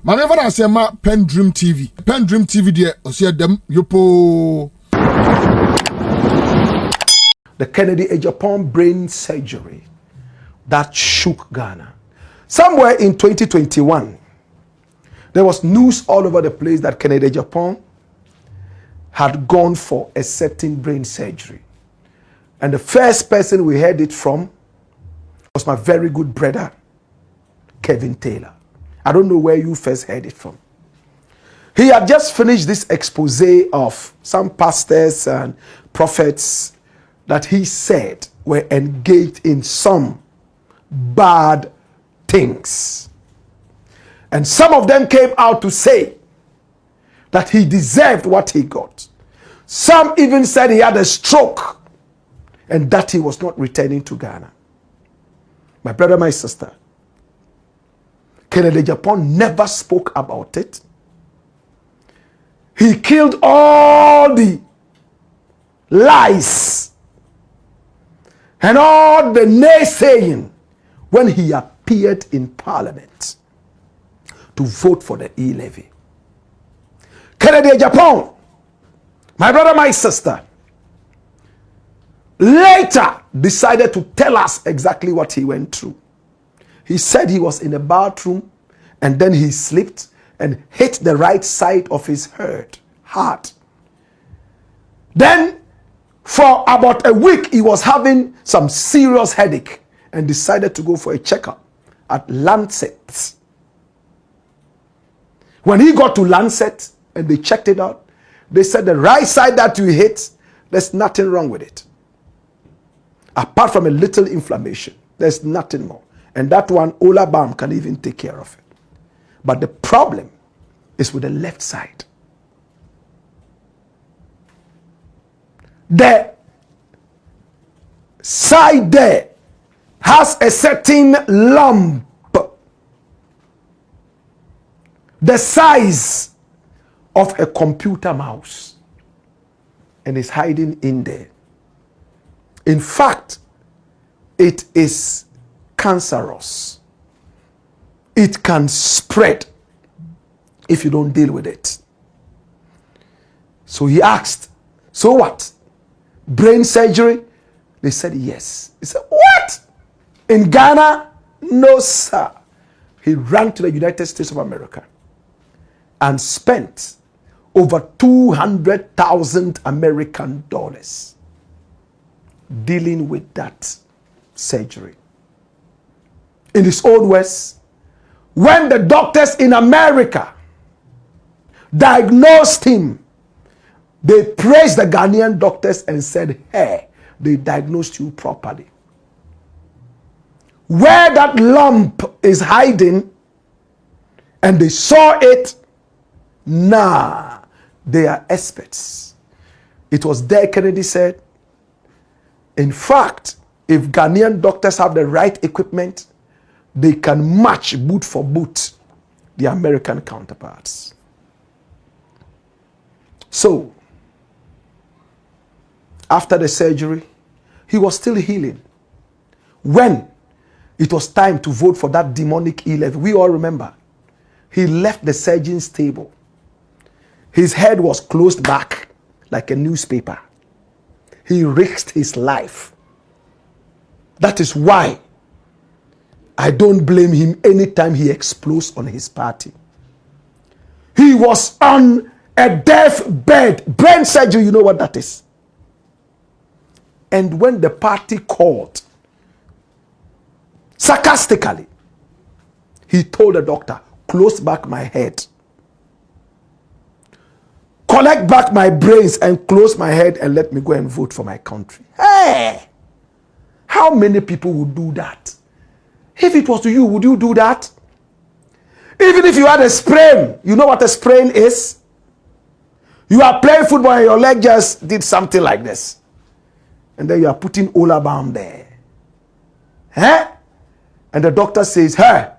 Manever I say ma PENDREAM TV. PENDREAM TV there, I see them yopo. The Kennedy Agyapong brain surgery that shook Ghana. Somewhere in 2021, there was news all over the place that Kennedy Agyapong had gone for a certain brain surgery. And the first person we heard it from was my very good brother, Kevin Taylor. I don't know where you first heard it from. He had just finished this expose of some pastors and prophets that he said were engaged in some bad things. And some of them came out to say that he deserved what he got. Some even said he had a stroke and that he was not returning to Ghana. My brother, my sister, Kennedy Agyapong never spoke about it. He killed all the lies and all the naysaying when he appeared in Parliament to vote for the e-levy. Kennedy Agyapong, my brother, my sister, later decided to tell us exactly what he went through. He said he was in a bathroom and then he slipped and hit the right side of his heart. Then for about a week he was having some serious headache and decided to go for a checkup at Lancet. When he got to Lancet and they checked it out, they said the right side that you hit, there's nothing wrong with it. Apart from a little inflammation, there's nothing more. And that one, Ola Balm can even take care of it. But the problem is with the left side. The side there has a certain lump the size of a computer mouse and is hiding in there. In fact, it is cancerous. It can spread if you don't deal with it. So he asked, so what? Brain surgery? They said yes. He said, what? In Ghana? No, sir. He ran to the United States of America and spent over 200,000 American dollars dealing with that surgery. In his own words, when the doctors in America diagnosed him, they praised the Ghanaian doctors and said, hey, they diagnosed you properly. Where that lump is hiding and they saw it, nah, they are experts. It was there Kennedy said, in fact, if Ghanaian doctors have the right equipment, they can match boot for boot the American counterparts. So, after the surgery, he was still healing. When it was time to vote for that demonic e-levy, we all remember, he left the surgeon's table. His head was closed back like a newspaper. He risked his life. That is why I don't blame him anytime he explodes on his party. He was on a deathbed. Brain surgery, you know what that is. And when the party called, sarcastically, he told the doctor, close back my head. Collect back my brains and close my head and let me go and vote for my country. Hey! How many people would do that? If it was to you, would you do that? Even if you had a sprain, you know what a sprain is? You are playing football and your leg just did something like this. And then you are putting Ola Balm there. Eh? And the doctor says, hey,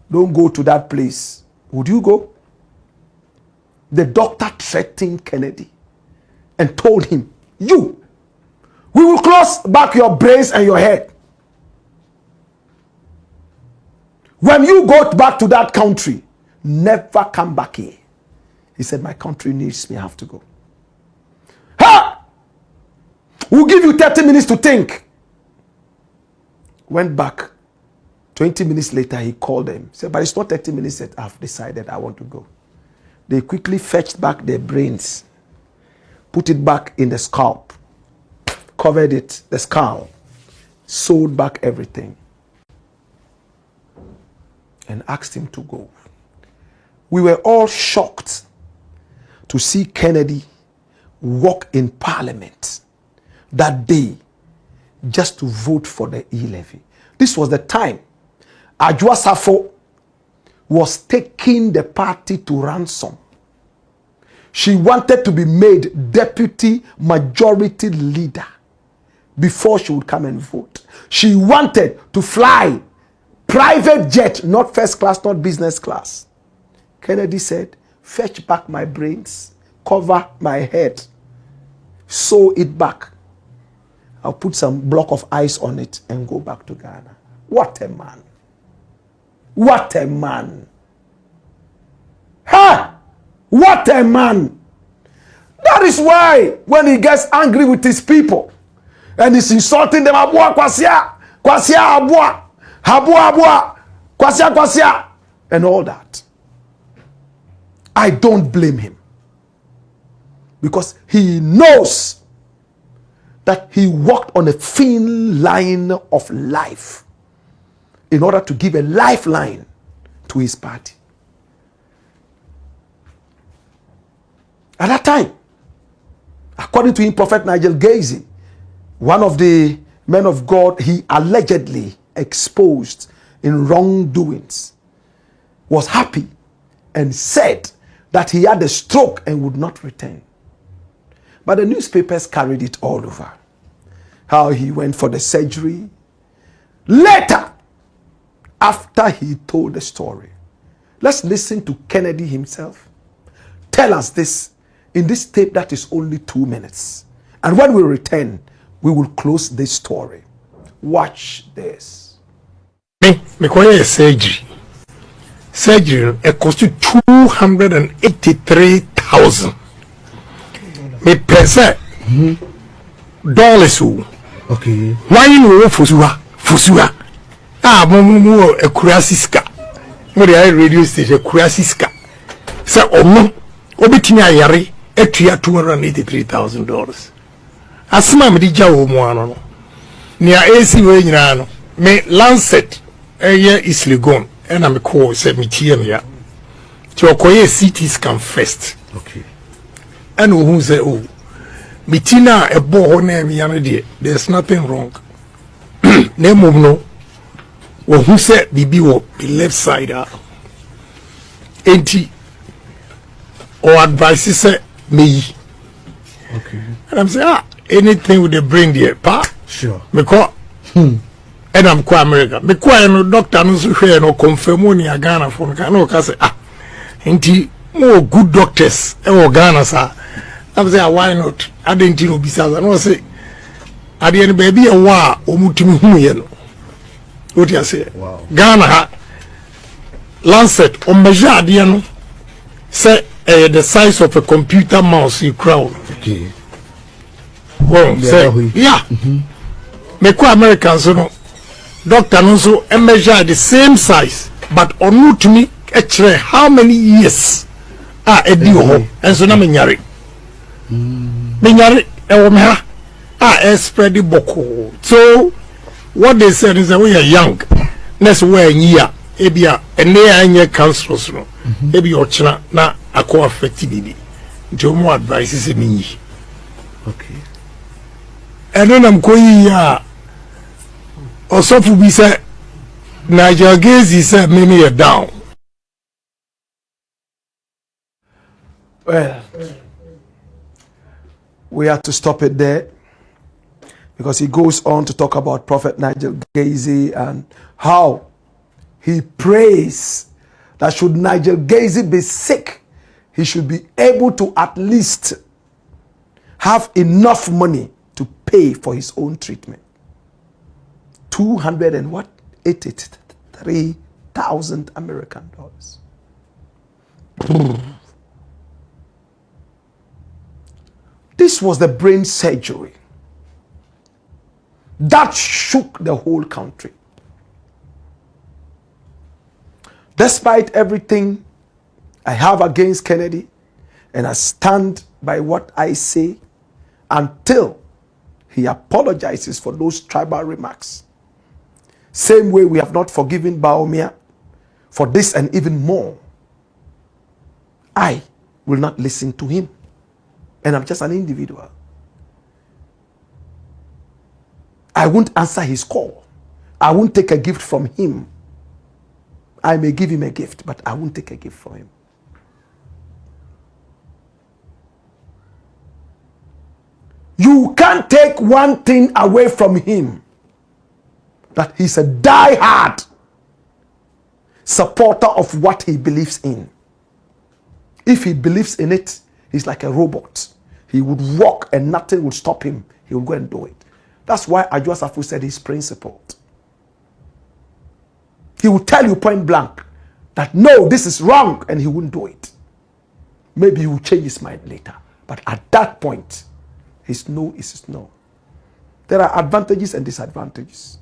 don't go to that place. Would you go? The doctor threatened Kennedy and told him, we will close back your brains and your head. When you go back to that country, never come back here. He said, my country needs me, I have to go. Ha! We'll give you 30 minutes to think. Went back. 20 minutes later, he called them. Said, but it's not 30 minutes yet. I've decided I want to go. They quickly fetched back their brains, put it back in the scalp, covered it, the skull, sewed back everything, and asked him to go. We were all shocked to see Kennedy walk in Parliament that day just to vote for the e-levy. This was the time Agyapong was taking the party to ransom. She wanted to be made deputy majority leader before she would come and vote. She wanted to fly private jet, not first class, not business class. Kennedy said, fetch back my brains, cover my head, sew it back. I'll put some block of ice on it and go back to Ghana. What a man. What a man. Ha! What a man. That is why when he gets angry with his people and he's insulting them, abua kwasia, kwasia abua, habua abua, kwasia kwasia, and all that. I don't blame him. Because he knows that he walked on a thin line of life in order to give a lifeline to his party. At that time, according to him, Prophet Nigel Gacy, one of the men of God he allegedly exposed in wrongdoings, was happy and said that he had a stroke and would not return. But the newspapers carried it all over. How he went for the surgery. Later, after he told the story, let's listen to Kennedy himself tell us this in this tape that is only 2 minutes. And when we return, we will close this story. Watch this. Me call a surgery. Surgery, it cost you 283,000. Me pesa dollars. Okay. Why you know fusua? Ah, mo a kurasiska. Mo the radio station kurasiska. Say omo obetimi ayare etua $283,000. Asma me di jawo mo ano no. Nia AC we nyina no. Me Lancet eye Islegon and I'm call say me tie me ya. Ti okoye CT scan first. Okay. And who say oh mitina a bo na me ya de there's nothing wrong. Name of no who say bibi wo the left side enti or advice say me. Okay. And I'm saying anything with the brain there pa Sure. me call and I'm qua America me qua no doctor no so hwe no confirm ni Ghana for me no ka say enti more good doctors e wo Ghana sa I'm saying why not I didn't know bisa no say ade any baby e wa omutimi hu ye no what you say Wow. Ghana ha Lancet on measure ade no say the size of a computer mouse you crowd. Okay. Well, say, yeah. Me ko Americans no doctor no so measure the same size but onu to me actually how many years edi ho and so na me nyare e wo me ha spread the boko. So what they said is that we are young next we year ebia ene anye cancerous no ebi ochina na akọ affect bibi nti mo advice se me yi. Okay. And then I'm going also to be said Nigel Gacy said me down. Well, we have to stop it there because he goes on to talk about Prophet Nigel Gacy and how he prays that should Nigel Gacy be sick, he should be able to at least have enough money to pay for his own treatment. 283,000 American dollars. This was the brain surgery that shook the whole country. Despite everything I have against Kennedy, and I stand by what I say until he apologizes for those tribal remarks. Same way we have not forgiven Baumia for this and even more. I will not listen to him. And I'm just an individual. I won't answer his call. I won't take a gift from him. I may give him a gift, but I won't take a gift from him. You can't take one thing away from him, that he's a die-hard supporter of what he believes in. If he believes in it, he's like a robot. He would walk and nothing would stop him. He would go and do it. That's why Agyapong said he's principled. He would tell you point blank that no, this is wrong, and he wouldn't do it. Maybe he will change his mind later. But at that point, his no is his no. There are advantages and disadvantages.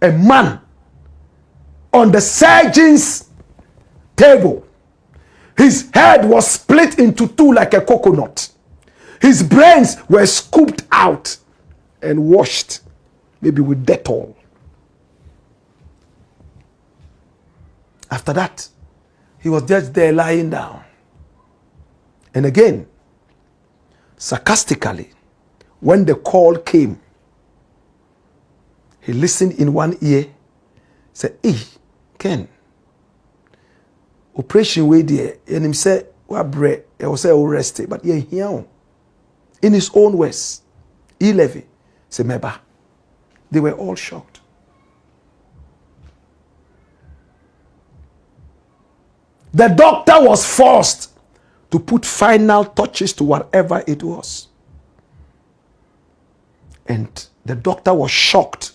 A man on the surgeon's table, his head was split into two like a coconut. His brains were scooped out and washed, maybe with Dettol. After that, he was just there lying down. And again, sarcastically, when the call came, he listened in one ear, said, "Hey, Ken, operation way there," and him said, "What bread?" I was say, "Oh, rest it," but yeah, here, in his own words, E11, said, "Meba." They were all shocked. The doctor was forced to put final touches to whatever it was. And the doctor was shocked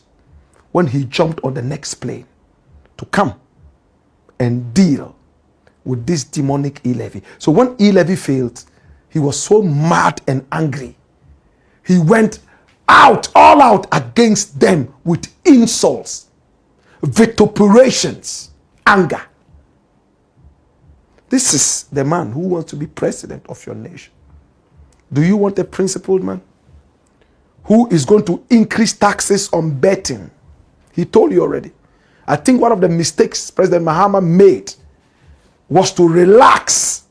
when he jumped on the next plane to come and deal with this demonic E11. So when E11 failed, he was so mad and angry. He went out, all out against them with insults, vituperations, anger. This is the man who wants to be president of your nation. Do you want a principled man who is going to increase taxes on betting? He told you already. I think one of the mistakes President Mahama made was to relax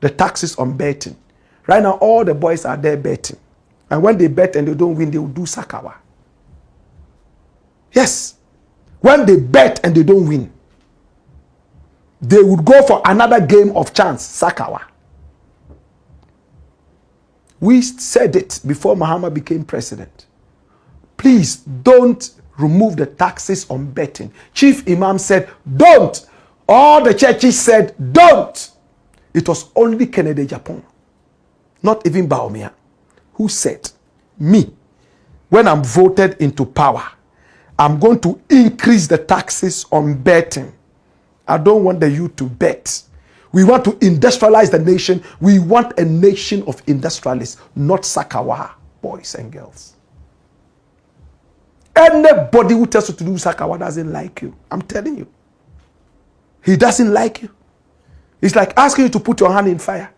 the taxes on betting. Right now, all the boys are there betting. And when they bet and they don't win, they will do sakawa. Yes. When they bet and they don't win, they would go for another game of chance, sakawa. We said it before Mahama became president. Please don't remove the taxes on betting. Chief Imam said, don't. All the churches said, don't. It was only Kennedy Agyapong, not even Baumia, who said, me, when I'm voted into power, I'm going to increase the taxes on betting. I don't want the youth to bet. We want to industrialize the nation. We want a nation of industrialists, not sakawa boys and girls. Anybody who tells you to do sakawa doesn't like you. I'm telling you. He doesn't like you. It's like asking you to put your hand in fire.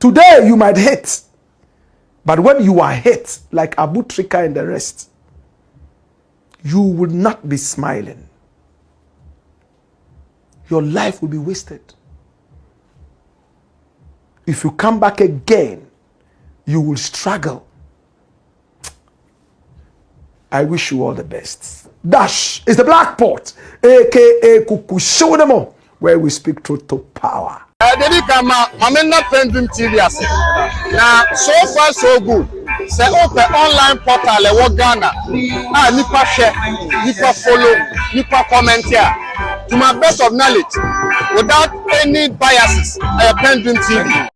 Today you might hate. But when you are hit, like Abu Trika and the rest, you will not be smiling. Your life will be wasted. If you come back again, you will struggle. I wish you all the best. Dash is the Black Pot, aka Kukushonemo, where we speak truth to power. Dedi kama amena PENDREAM TV ase. Na so far so good. Say open online portal e wo Ghana. Ah nipa share, nipa follow, nipa comment here. To my best of knowledge, without any biases, PENDREAM TV.